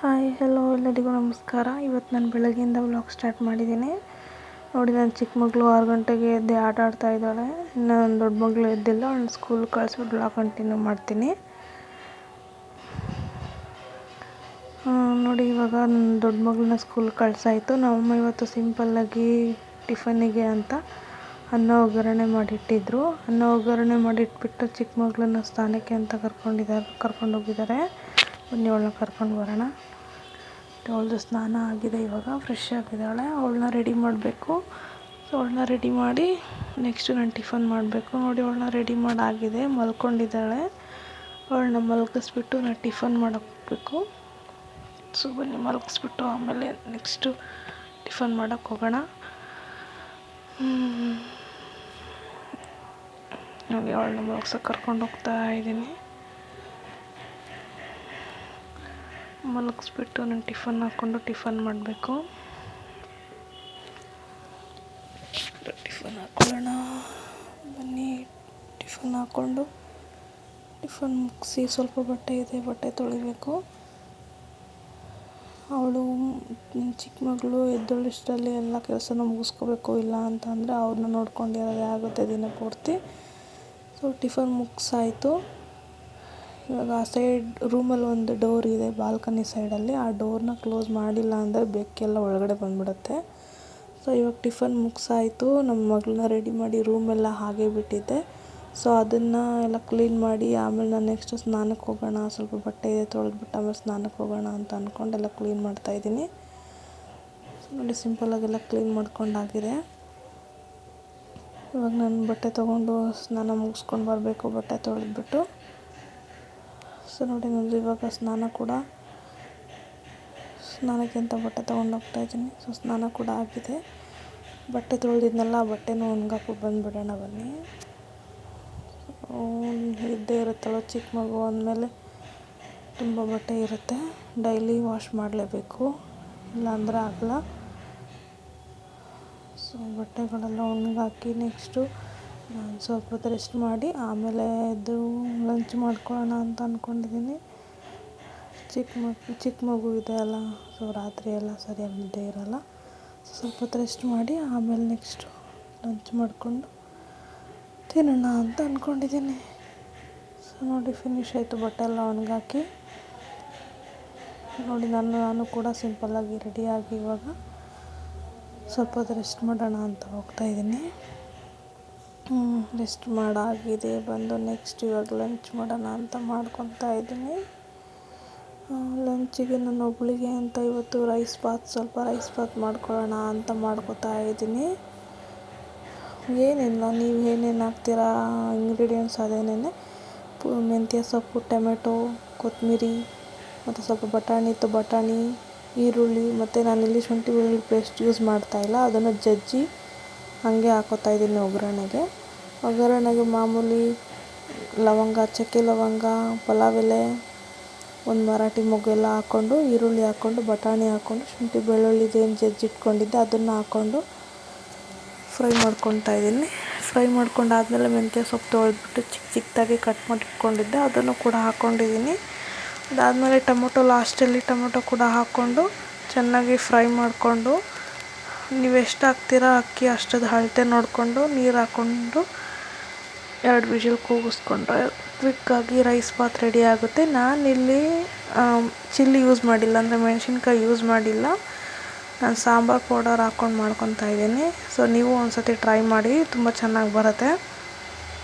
Hi hello ಎಲ್ಲರಿಗೂ ನಮಸ್ಕಾರ. ಇವತ್ತು ನಾನು ಬೆಳಗ್ಗೆಯಿಂದ ವ್ಲಾಗ್ ಸ್ಟಾರ್ಟ್ ಮಾಡಿದ್ದೀನಿ. ನೋಡಿ, ನನ್ನ ಚಿಕ್ಕ ಮಗಳು 6 ಗಂಟೆಗೆ ಎದ್ದು ಆಟ ಆಡ್ತಾ ಇದ್ದಾಳೆ. ಇನ್ನು ನನ್ನ ದೊಡ್ಡ ಮಗಳು ಎದ್ದಿಲ್ಲ. ಅವಳು ಸ್ಕೂಲ್ ಕಳಿಸ್ಬಿಟ್ಟು ವ್ಲಾಗ್ ಕಂಟಿನ್ಯೂ ಮಾಡ್ತೀನಿ. ನೋಡಿ, ಇವಾಗ ನನ್ನ ದೊಡ್ಡ ಮಗಳನ್ನ ಸ್ಕೂಲ್ ಕಳಿಸಾಯಿತು. ನಮ್ಮಮ್ಮ ಇವತ್ತು ಸಿಂಪಲ್ಲಾಗಿ ಟಿಫನ್ನಿಗೆ ಅಂತ ಅನ್ನ ಒಗ್ಗರಣೆ ಮಾಡಿಟ್ಟಿದ್ರು. ಅನ್ನ ಒಗ್ಗರಣೆ ಮಾಡಿಟ್ಬಿಟ್ಟು ಚಿಕ್ಕ ಮಗಳನ್ನ ಸ್ನಾನಕ್ಕೆ ಅಂತ ಕರ್ಕೊಂಡೋಗಿದ್ದಾರೆ. ಬನ್ನಿ, ಅವಳನ್ನ ಕರ್ಕೊಂಡು ಬರೋಣ. ಅವಳದು ಸ್ನಾನ ಆಗಿದೆ, ಇವಾಗ ಫ್ರೆಶ್ ಆಗಿದ್ದಾಳೆ. ಅವಳನ್ನ ರೆಡಿ ಮಾಡಬೇಕು. ಸೊ ಅವಳನ್ನ ರೆಡಿ ಮಾಡಿ ನೆಕ್ಸ್ಟು ನಾನು ಟಿಫನ್ ಮಾಡಬೇಕು. ನೋಡಿ, ಅವಳನ್ನ ರೆಡಿ ಮಾಡಾಗಿದೆ, ಮಲ್ಕೊಂಡಿದ್ದಾಳೆ. ಅವಳನ್ನ ಮಲಗಿಸ್ಬಿಟ್ಟು ನಾನು ಟಿಫನ್ ಮಾಡೋಕ್ಕೆ ಹೋಗಬೇಕು. ಸೊ ಬನ್ನಿ, ಮಲಗಿಸ್ಬಿಟ್ಟು ಆಮೇಲೆ ನೆಕ್ಸ್ಟು ಟಿಫನ್ ಮಾಡೋಕ್ಕೆ ಹೋಗೋಣ. ನೋಡಿ, ಅವಳನ್ನ ಮಲಗ್ಸೋಕೆ ಕರ್ಕೊಂಡು ಹೋಗ್ತಾ ಇದ್ದೀನಿ. ಮಲಗಿಸ್ಬಿಟ್ಟು ನಾನು ಟಿಫನ್ ಹಾಕ್ಕೊಂಡು ಟಿಫನ್ ಮಾಡಬೇಕು. ಟಿಫನ್ ಹಾಕ್ಕೊಳ್ಳೋಣ ಬನ್ನಿ. ಟಿಫನ್ ಹಾಕ್ಕೊಂಡು ಟಿಫನ್ ಮುಗಿಸಿ ಸ್ವಲ್ಪ ಬಟ್ಟೆ ಇದೆ, ಬಟ್ಟೆ ತೊಳಿಬೇಕು. ಅವಳು ಚಿಕ್ಕ ಮಗಳು ಎದ್ದೊಳಿಷ್ಟರಲ್ಲಿ ಎಲ್ಲ ಕೆಲಸನ ಮುಗಿಸ್ಕೋಬೇಕು. ಇಲ್ಲ ಅಂತ ಅಂದರೆ ಅವ್ರನ್ನ ನೋಡ್ಕೊಂಡಿರೋದೇ ಆಗುತ್ತೆ ದಿನ ಪೂರ್ತಿ. ಸೊ ಟಿಫನ್ ಮುಗಿಸಾಯಿತು. ಇವಾಗ ಆ ಸೈಡ್ ರೂಮಲ್ಲಿ ಒಂದು ಡೋರ್ ಇದೆ, ಬಾಲ್ಕನಿ ಸೈಡಲ್ಲಿ. ಆ ಡೋರ್ನ ಕ್ಲೋಸ್ ಮಾಡಿಲ್ಲ ಅಂದರೆ ಬೆಕ್ಕೆಲ್ಲ ಒಳಗಡೆ ಬಂದುಬಿಡುತ್ತೆ. ಸೊ ಇವಾಗ ಟಿಫನ್ ಮುಗಿಸಾಯಿತು. ನಮ್ಮ ಮಗಳನ್ನ ರೆಡಿ ಮಾಡಿ ರೂಮೆಲ್ಲ ಹಾಗೆ ಬಿಟ್ಟಿದ್ದೆ. ಸೊ ಅದನ್ನು ಎಲ್ಲ ಕ್ಲೀನ್ ಮಾಡಿ ಆಮೇಲೆ ನಾನು ನೆಕ್ಸ್ಟ್ ಸ್ನಾನಕ್ಕೆ ಹೋಗೋಣ, ಸ್ವಲ್ಪ ಬಟ್ಟೆ ಇದೆ ತೊಳೆದ್ಬಿಟ್ಟು ಆಮೇಲೆ ಸ್ನಾನಕ್ಕೆ ಹೋಗೋಣ ಅಂತ ಅಂದ್ಕೊಂಡು ಎಲ್ಲ ಕ್ಲೀನ್ ಮಾಡ್ತಾಯಿದ್ದೀನಿ. ಸೊ ನೋಡಿ, ಸಿಂಪಲ್ಲಾಗೆಲ್ಲ ಕ್ಲೀನ್ ಮಾಡ್ಕೊಂಡಾಗಿದೆ. ಇವಾಗ ನಾನು ಬಟ್ಟೆ ತೊಗೊಂಡು ಸ್ನಾನ ಮುಗಿಸ್ಕೊಂಡು ಬರಬೇಕು, ಬಟ್ಟೆ ತೊಳೆದ್ಬಿಟ್ಟು. ಸೊ ನೋಡಿ, ನಾನು ಇವಾಗ ಸ್ನಾನಕ್ಕೆ ಅಂತ ಬಟ್ಟೆ ತೊಗೊಂಡು ಹೋಗ್ತಾಯಿದ್ದೀನಿ. ಸೊ ಸ್ನಾನ ಕೂಡ ಆಗಿದೆ. ಬಟ್ಟೆ ತೊಳೆದಿದ್ನಲ್ಲ, ಆ ಬಟ್ಟೆನೂ ಒಣಗಾಕ್ಬಿಟ್ಟು ಬಂದುಬಿಡೋಣ ಬನ್ನಿ. ಇದ್ದೇ ಇರುತ್ತಲ್ಲ, ಚಿಕ್ಕ ಮಗು ಅಂದಮೇಲೆ ತುಂಬ ಬಟ್ಟೆ ಇರುತ್ತೆ. ಡೈಲಿ ವಾಶ್ ಮಾಡಲೇಬೇಕು, ಇಲ್ಲಾಂದರೆ ಆಗಲ್ಲ. ಸೊ ಬಟ್ಟೆಗಳೆಲ್ಲ ಒಣಗಾಕಿ ನೆಕ್ಸ್ಟು ನಾನು ಸ್ವಲ್ಪ ಹೊತ್ತು ರೆಸ್ಟ್ ಮಾಡಿ ಆಮೇಲೆ ಎದ್ದು ಲಂಚ್ ಮಾಡ್ಕೊಳ್ಳೋಣ ಅಂತ ಅಂದ್ಕೊಂಡಿದ್ದೀನಿ. ಚಿಕ್ಕ ಮಗು ಇದೆ ಅಲ್ಲ, ಸೊ ರಾತ್ರಿ ಎಲ್ಲ ಸರಿಯಾಗಿ ನಿದ್ದೆ ಇರೋಲ್ಲ. ಸ್ವಲ್ಪ ಹೊತ್ತು ರೆಸ್ಟ್ ಮಾಡಿ ಆಮೇಲೆ ನೆಕ್ಸ್ಟು ಲಂಚ್ ಮಾಡಿಕೊಂಡು ತಿನ್ನೋಣ ಅಂತ ಅಂದ್ಕೊಂಡಿದ್ದೀನಿ. ಸೊ ನೋಡಿ, ಫಿನಿಶ್ ಆಯಿತು ಬಟ್ಟೆ ಎಲ್ಲ ಒಣಗಾಕಿ. ನೋಡಿ, ನಾನು ಕೂಡ ಸಿಂಪಲ್ಲಾಗಿ ರೆಡಿಯಾಗಿ ಇವಾಗ ಸ್ವಲ್ಪ ಹೊತ್ತು ರೆಸ್ಟ್ ಮಾಡೋಣ ಅಂತ ಹೋಗ್ತಾಯಿದ್ದೀನಿ. ರೆಸ್ಟ್ ಮಾಡಾಗಿದೆ, ಬಂದು ನೆಕ್ಸ್ಟ್ ಇವಾಗ ಲಂಚ್ ಮಾಡೋಣ ಅಂತ ಮಾಡ್ಕೊತಾ ಇದ್ದೀನಿ. ಲಂಚಿಗೆ ನಾನು ಒಬ್ಬಳಿಗೆ ಅಂತ ಇವತ್ತು ಸ್ವಲ್ಪ ರೈಸ್ ಬಾತ್ ಮಾಡ್ಕೊಳ್ಳೋಣ ಅಂತ ಮಾಡ್ಕೊತಾ ಇದ್ದೀನಿ. ಏನಿಲ್ಲ, ನೀವು ಏನೇನು ಹಾಕ್ತೀರಾ ಇಂಗ್ರೀಡಿಯೆಂಟ್ಸ್ ಅದೇನೇ. ಮೆಂತ್ಯ ಸೊಪ್ಪು, ಟೊಮೆಟೊ, ಕೊತ್ತಂಬರಿ ಮತ್ತು ಸ್ವಲ್ಪ ಬಟಾಣಿ, ಈರುಳ್ಳಿ, ಮತ್ತು ನಾನಿಲ್ಲಿ ಶುಂಠಿ ಬೆಳ್ಳುಳ್ಳಿ ಪೇಸ್ಟ್ ಯೂಸ್ ಮಾಡ್ತಾಯಿಲ್ಲ, ಅದನ್ನು ಜಜ್ಜಿ ಹಾಗೆ ಹಾಕೋತಾ ಇದ್ದೀನಿ ಒಗ್ಗರಣೆಗೆ. ಮಾಮೂಲಿ ಲವಂಗ, ಚಕ್ಕೆ ಲವಂಗ, ಪಲಾವ್ ಎಲೆ, ಒಂದು ಮರಾಠಿ ಮೊಗ್ಗು ಎಲ್ಲ ಹಾಕ್ಕೊಂಡು, ಈರುಳ್ಳಿ ಹಾಕ್ಕೊಂಡು, ಬಟಾಣಿ ಹಾಕ್ಕೊಂಡು, ಶುಂಠಿ ಬೆಳ್ಳುಳ್ಳಿದೇನು ಜಜ್ಜಿಟ್ಕೊಂಡಿದ್ದೆ ಅದನ್ನು ಹಾಕ್ಕೊಂಡು ಫ್ರೈ ಮಾಡ್ಕೊತಾ ಇದ್ದೀನಿ. ಫ್ರೈ ಮಾಡ್ಕೊಂಡಾದ್ಮೇಲೆ ಮೆಂತ್ಯ ಸೊಪ್ಪು ತೊಳೆದ್ಬಿಟ್ಟು ಚಿಕ್ಕದಾಗಿ ಕಟ್ ಮಾಡಿ ಇಟ್ಕೊಂಡಿದ್ದೆ, ಅದನ್ನು ಕೂಡ ಹಾಕ್ಕೊಂಡಿದ್ದೀನಿ. ಅದಾದಮೇಲೆ ಲಾಸ್ಟಲ್ಲಿ ಟೊಮೊಟೊ ಕೂಡ ಹಾಕ್ಕೊಂಡು ಚೆನ್ನಾಗಿ ಫ್ರೈ ಮಾಡಿಕೊಂಡು, ನೀವು ಎಷ್ಟು ಹಾಕ್ತೀರಾ ಅಕ್ಕಿ ಅಷ್ಟದ್ದು ಅಳತೆ ನೋಡಿಕೊಂಡು ನೀರು ಹಾಕ್ಕೊಂಡು 2 ವಿಷಲ್ ಕೂಗಿಸ್ಕೊಂಡ್ರೆ ಕ್ವಿಕ್ಕಾಗಿ ರೈಸ್ ಬಾತ್ ರೆಡಿ ಆಗುತ್ತೆ. ನಾನಿಲ್ಲಿ ಚಿಲ್ಲಿ ಯೂಸ್ ಮಾಡಿಲ್ಲ, ಅಂದರೆ ಮೆಣಸಿನ್ಕಾಯಿ ಯೂಸ್ ಮಾಡಿಲ್ಲ. ನಾನು ಸಾಂಬಾರು ಪೌಡರ್ ಹಾಕ್ಕೊಂಡು ಮಾಡ್ಕೊತಾ ಇದ್ದೀನಿ. ಸೊ ನೀವು ಒಂದು ಸತಿ ಟ್ರೈ ಮಾಡಿ, ತುಂಬ ಚೆನ್ನಾಗಿ ಬರುತ್ತೆ.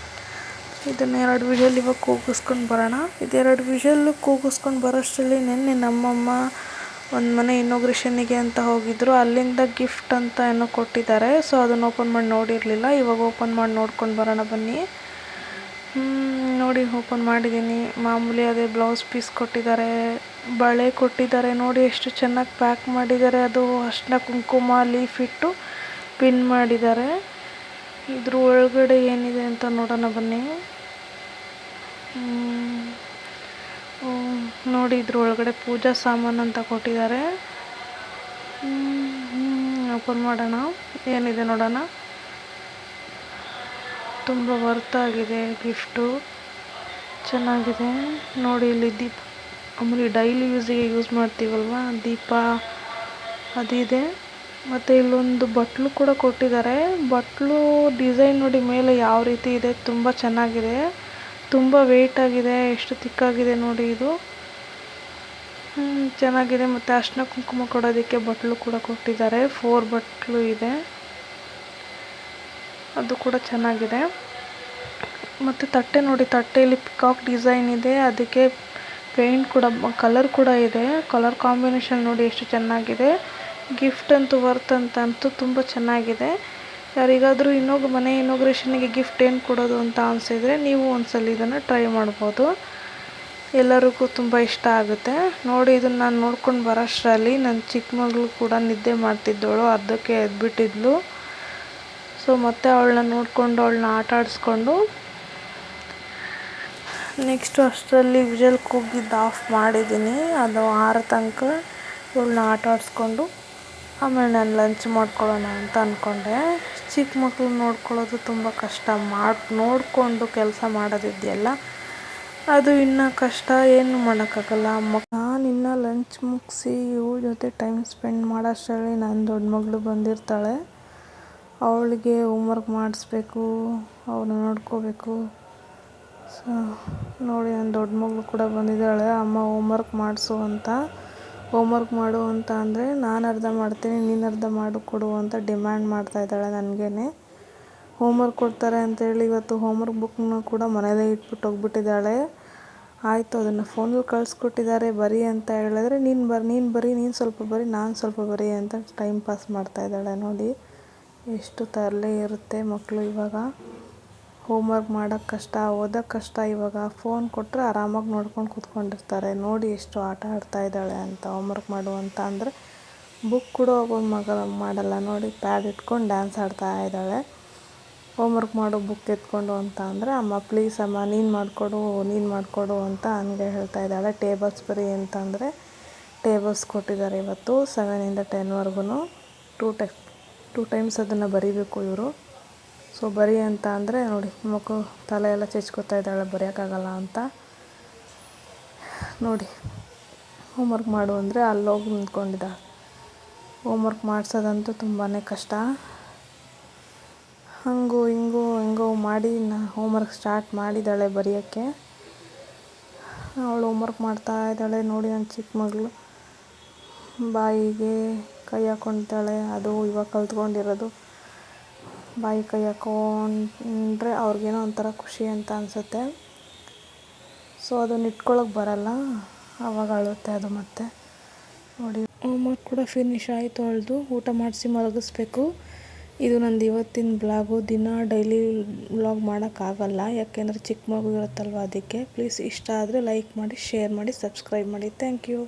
ಇದನ್ನು 2 ವಿಷಲ್ ಇವಾಗ ಕೂಗಿಸ್ಕೊಂಡು ಬರೋಣ. 2 ವಿಷಲ್ಲು ಕೂಗಿಸ್ಕೊಂಡು ಬರೋಷ್ಟರಲ್ಲಿ ನೆನ್ನೆ ನಮ್ಮಮ್ಮ ಒಂದು ಮನೆ ಇನಾಗ್ರೇಷನ್ನಿಗೆ ಅಂತ ಹೋಗಿದ್ದರು. ಅಲ್ಲಿಂದ ಗಿಫ್ಟ್ ಅಂತ ಏನೋ ಕೊಟ್ಟಿದ್ದಾರೆ. ಸೊ ಅದನ್ನು ಓಪನ್ ಮಾಡಿ ನೋಡಿರಲಿಲ್ಲ. ಇವಾಗ ಓಪನ್ ಮಾಡಿ ನೋಡ್ಕೊಂಡು ಬರೋಣ ಬನ್ನಿ. ನೋಡಿ, ಓಪನ್ ಮಾಡಿದ್ದೀನಿ. ಮಾಮೂಲಿ ಅದೇ ಬ್ಲೌಸ್ ಪೀಸ್ ಕೊಟ್ಟಿದ್ದಾರೆ, ಬಳೆ ಕೊಟ್ಟಿದ್ದಾರೆ. ನೋಡಿ ಎಷ್ಟು ಚೆನ್ನಾಗಿ ಪ್ಯಾಕ್ ಮಾಡಿದ್ದಾರೆ. ಅದು ಅರಿಶಿನ ಕುಂಕುಮ ಲೀಫ್ ಇಟ್ಟು ಪಿನ್ ಮಾಡಿದ್ದಾರೆ. ಇದ್ರ ಒಳಗಡೆ ಏನಿದೆ ಅಂತ ನೋಡೋಣ ಬನ್ನಿ. ನೋಡಿ, ಇದ್ರ ಒಳಗಡೆ ಪೂಜಾ ಸಾಮಾನು ಅಂತ ಕೊಟ್ಟಿದ್ದಾರೆ. ಓಪನ್ ಮಾಡೋಣ, ಏನಿದೆ ನೋಡೋಣ. ತುಂಬ ವರ್ತ್ ಆಗಿದೆ ಗಿಫ್ಟು, ಚೆನ್ನಾಗಿದೆ. ನೋಡಿ, ಇಲ್ಲಿ ಆಮೇಲೆ ಡೈಲಿ ಯೂಸಿಗೆ ಯೂಸ್ ಮಾಡ್ತೀವಲ್ವ ದೀಪ ಅದಿದೆ. ಮತ್ತು ಇಲ್ಲೊಂದು ಬಟ್ಲು ಕೂಡ ಕೊಟ್ಟಿದ್ದಾರೆ. ಬಟ್ಲು ಡಿಸೈನ್ ನೋಡಿ ಮೇಲೆ ಯಾವ ರೀತಿ ಇದೆ, ತುಂಬ ಚೆನ್ನಾಗಿದೆ, ತುಂಬ ವೆಯ್ಟ್ ಆಗಿದೆ, ಎಷ್ಟು ತಿಕ್ಕಾಗಿದೆ ನೋಡಿ ಇದು. ಚೆನ್ನಾಗಿದೆ. ಮತ್ತು ಅರಿಶಿನ ಕುಂಕುಮ ಕೊಡೋದಕ್ಕೆ ಬಟ್ಲು ಕೂಡ ಕೊಟ್ಟಿದ್ದಾರೆ. 4 ಬಟ್ಲು ಇದೆ, ಅದು ಕೂಡ ಚೆನ್ನಾಗಿದೆ. ಮತ್ತು ತಟ್ಟೆ ನೋಡಿ, ತಟ್ಟೆಯಲ್ಲಿ ಪಿಕಾಕ್ ಡಿಸೈನ್ ಇದೆ, ಅದಕ್ಕೆ ಪೇಂಟ್ ಕೂಡ ಕಲರ್ ಕೂಡ ಇದೆ. ಕಲರ್ ಕಾಂಬಿನೇಷನ್ ನೋಡಿ ಎಷ್ಟು ಚೆನ್ನಾಗಿದೆ. ಗಿಫ್ಟ್ ಅಂತೂ ವರ್ತ್ ಅಂತೂ ತುಂಬ ಚೆನ್ನಾಗಿದೆ. ಯಾರಿಗಾದರೂ ಮನೆ ಇನಾಗ್ರೇಷನ್ಗೆ ಗಿಫ್ಟ್ ಏನು ಕೊಡೋದು ಅಂತ ಅನಿಸಿದರೆ ನೀವು ಒಂದ್ಸಲ ಇದನ್ನು ಟ್ರೈ ಮಾಡ್ಬೋದು. ಎಲ್ಲರಿಗೂ ತುಂಬ ಇಷ್ಟ ಆಗುತ್ತೆ ನೋಡಿ. ಇದನ್ನು ನಾನು ನೋಡ್ಕೊಂಡು ಬರೋಷ್ಟರಲ್ಲಿ ನನ್ನ ಚಿಕ್ಕ ಮಗಳು ಕೂಡ ನಿದ್ದೆ ಮಾಡ್ತಿದ್ದವಳು, ಅರ್ಧಕ್ಕೆ ಎದ್ಬಿಟ್ಟಿದ್ಲು. ಸೊ ಮತ್ತೆ ಅವಳನ್ನ ನೋಡಿಕೊಂಡು ಅವಳನ್ನ ಆಟ ಆಡಿಸ್ಕೊಂಡು ನೆಕ್ಸ್ಟು ಅಷ್ಟರಲ್ಲಿ ವಿಜಲ್ ಕೂಗಿದ್ದು ಆಫ್ ಮಾಡಿದ್ದೀನಿ. ಅದು ಆರೋ ತನಕ ಇವಳನ್ನ ಆಟ ಆಡಿಸ್ಕೊಂಡು ಆಮೇಲೆ ನಾನು ಲಂಚ್ ಮಾಡ್ಕೊಳ್ಳೋಣ ಅಂತ ಅಂದ್ಕೊಂಡೆ. ಚಿಕ್ಕ ಮಕ್ಕಳು ನೋಡ್ಕೊಳ್ಳೋದು ತುಂಬ ಕಷ್ಟ. ನೋಡಿಕೊಂಡು ಕೆಲಸ ಮಾಡೋದಿದೆಯಲ್ಲ ಅದು ಇನ್ನೂ ಕಷ್ಟ, ಏನು ಮಾಡೋಕ್ಕಾಗಲ್ಲ. ನಾನಿನ್ನು ಲಂಚ್ ಮುಗಿಸಿ ಇವಳ ಜೊತೆ ಟೈಮ್ ಸ್ಪೆಂಡ್ ಮಾಡೋಷ್ಟರಲ್ಲಿ ನನ್ನ ದೊಡ್ಡ ಮಗಳು ಬಂದಿರ್ತಾಳೆ. ಅವಳಿಗೆ ಹೋಮ್ವರ್ಕ್ ಮಾಡಿಸ್ಬೇಕು, ಅವಳನ್ನ ನೋಡ್ಕೋಬೇಕು. ಸೊ ನೋಡಿ, ನನ್ನ ದೊಡ್ಡ ಮಗಳು ಕೂಡ ಬಂದಿದ್ದಾಳೆ. ಅಮ್ಮ ಹೋಮ್ವರ್ಕ್ ಮಾಡಿಸು ಅಂತ. ಹೋಮ್ವರ್ಕ್ ಮಾಡು ಅಂತ ಅಂದರೆ ನಾನು ಅರ್ಧ ಮಾಡ್ತೀನಿ, ನೀನು ಅರ್ಧ ಮಾಡಿಕೊಡು ಅಂತ ಡಿಮ್ಯಾಂಡ್ ಮಾಡ್ತಾಯಿದ್ದಾಳೆ ನನಗೇ. ಹೋಮ್ವರ್ಕ್ ಕೊಡ್ತಾರೆ ಅಂತೇಳಿ ಇವತ್ತು ಹೋಮ್ವರ್ಕ್ ಬುಕ್ನ ಕೂಡ ಮನೇಲೇ ಇಟ್ಬಿಟ್ಟು ಹೋಗ್ಬಿಟ್ಟಿದ್ದಾಳೆ. ಆಯಿತು, ಅದನ್ನು ಫೋನಲ್ಲಿ ಕಳಿಸ್ಕೊಟ್ಟಿದ್ದಾರೆ ಬರಿ ಅಂತ ಹೇಳಿದ್ರೆ ನೀನು ಬರಿ, ನೀನು ಸ್ವಲ್ಪ ಬರಿ, ನಾನು ಸ್ವಲ್ಪ ಬರಿ ಅಂತ ಟೈಮ್ ಪಾಸ್ ಮಾಡ್ತಾಯಿದ್ದಾಳೆ ನೋಡಿ. ಎಷ್ಟು ತರಲೆ ಇರುತ್ತೆ ಮಕ್ಕಳು ಇವಾಗ. ಹೋಮ್ವರ್ಕ್ ಮಾಡೋಕ್ಕೆ ಕಷ್ಟ, ಓದೋಕ್ಕೆ ಕಷ್ಟ. ಇವಾಗ ಫೋನ್ ಕೊಟ್ಟರೆ ಆರಾಮಾಗಿ ನೋಡ್ಕೊಂಡು ಕೂತ್ಕೊಂಡಿರ್ತಾರೆ. ನೋಡಿ ಎಷ್ಟು ಆಟ ಆಡ್ತಾಯಿದ್ದಾಳೆ ಅಂತ. ಹೋಮ್ವರ್ಕ್ ಮಾಡು ಅಂತ ಅಂದರೆ ಬುಕ್ ಕೂಡ ಮಾಡಲ್ಲ ನೋಡಿ, ಪ್ಯಾಡ್ ಇಟ್ಕೊಂಡು ಡ್ಯಾನ್ಸ್ ಆಡ್ತಾ ಇದ್ದಾಳೆ. ಹೋಮ್ವರ್ಕ್ ಮಾಡು ಬುಕ್ ಎತ್ಕೊಂಡು ಅಂತ ಅಂದರೆ ಅಮ್ಮ ಪ್ಲೀಸ್ ಅಮ್ಮ ನೀನು ಮಾಡಿಕೊಡು ಅಂತ ಹಂಗೆ ಹೇಳ್ತಾ ಇದ್ದಾಳೆ. ಟೇಬಲ್ಸ್ ಬರಿ ಅಂತಂದರೆ ಟೇಬಲ್ಸ್ ಕೊಟ್ಟಿದ್ದಾರೆ ಇವತ್ತು 7ಇಂದ 10ವರೆಗೂ. 2 ಟೈಮ್ಸ್ ಅದನ್ನು ಬರೀಬೇಕು ಇವರು. ಸೊ ಬರಿ ಅಂತ ಅಂದರೆ ನೋಡಿ ಮಕ್ಕಳು ತಲೆ ಎಲ್ಲ ಚೆಚ್ಕೋತಾ ಇದ್ದಾಳೆ ಬರೆಯೋಕ್ಕಾಗಲ್ಲ ಅಂತ ನೋಡಿ. ಹೋಮ್ವರ್ಕ್ ಮಾಡು ಅಂದರೆ ಅಲ್ಲೋಗಿ ನಿಂತ್ಕೊಂಡಿದ್ದಾಳೆ. ಹೋಮ್ವರ್ಕ್ ಮಾಡಿಸೋದಂತೂ ತುಂಬಾ ಕಷ್ಟ. ಹೆಂಗೋ ಮಾಡಿ ಹೋಮ್ವರ್ಕ್ ಸ್ಟಾರ್ಟ್ ಮಾಡಿದ್ದಾಳೆ ಬರೆಯೋಕ್ಕೆ. ಅವಳು ಹೋಮ್ವರ್ಕ್ ಮಾಡ್ತಾ ಇದ್ದಾಳೆ ನೋಡಿ. ನನ್ನ ಚಿಕ್ಕ ಮಗಳು ಬಾಯಿಗೆ ಕೈ ಹಾಕ್ಕೊಂಡಿದ್ದಾಳೆ. ಅದು ಇವಾಗ ಕಲ್ತ್ಕೊಂಡಿರೋದು. ಬಾಯಿ ಕೈ ಹಾಕ್ಕೊಂಡ್ರೆ ಅವ್ರಿಗೇನೋ ಒಂಥರ ಖುಷಿ ಅಂತ ಅನಿಸುತ್ತೆ. ಸೊ ಅದನ್ನ ಇಟ್ಕೊಳ್ಳೋಕೆ ಬರಲ್ಲ, ಆವಾಗ ಅಳುತ್ತೆ ಅದು. ಮತ್ತೆ ನೋಡಿ ಹೋಮ್ವರ್ಕ್ ಕೂಡ ಫಿನಿಶ್ ಆಯಿತು ಅವಳದು. ಊಟ ಮಾಡಿಸಿ ಮಲಗಿಸ್ಬೇಕು. ಇದು ನಂದು ಇವತ್ತಿನ ಬ್ಲಾಗು. ಡೈಲಿ ವ್ಲಾಗ್ ಮಾಡೋಕ್ಕಾಗಲ್ಲ, ಯಾಕೆಂದರೆ ಚಿಕ್ಕ ಮಗು ಇರುತ್ತಲ್ವ ಅದಕ್ಕೆ. ಪ್ಲೀಸ್ ಇಷ್ಟ ಆದರೆ ಲೈಕ್ ಮಾಡಿ, ಶೇರ್ ಮಾಡಿ, ಸಬ್ಸ್ಕ್ರೈಬ್ ಮಾಡಿ. Thank you.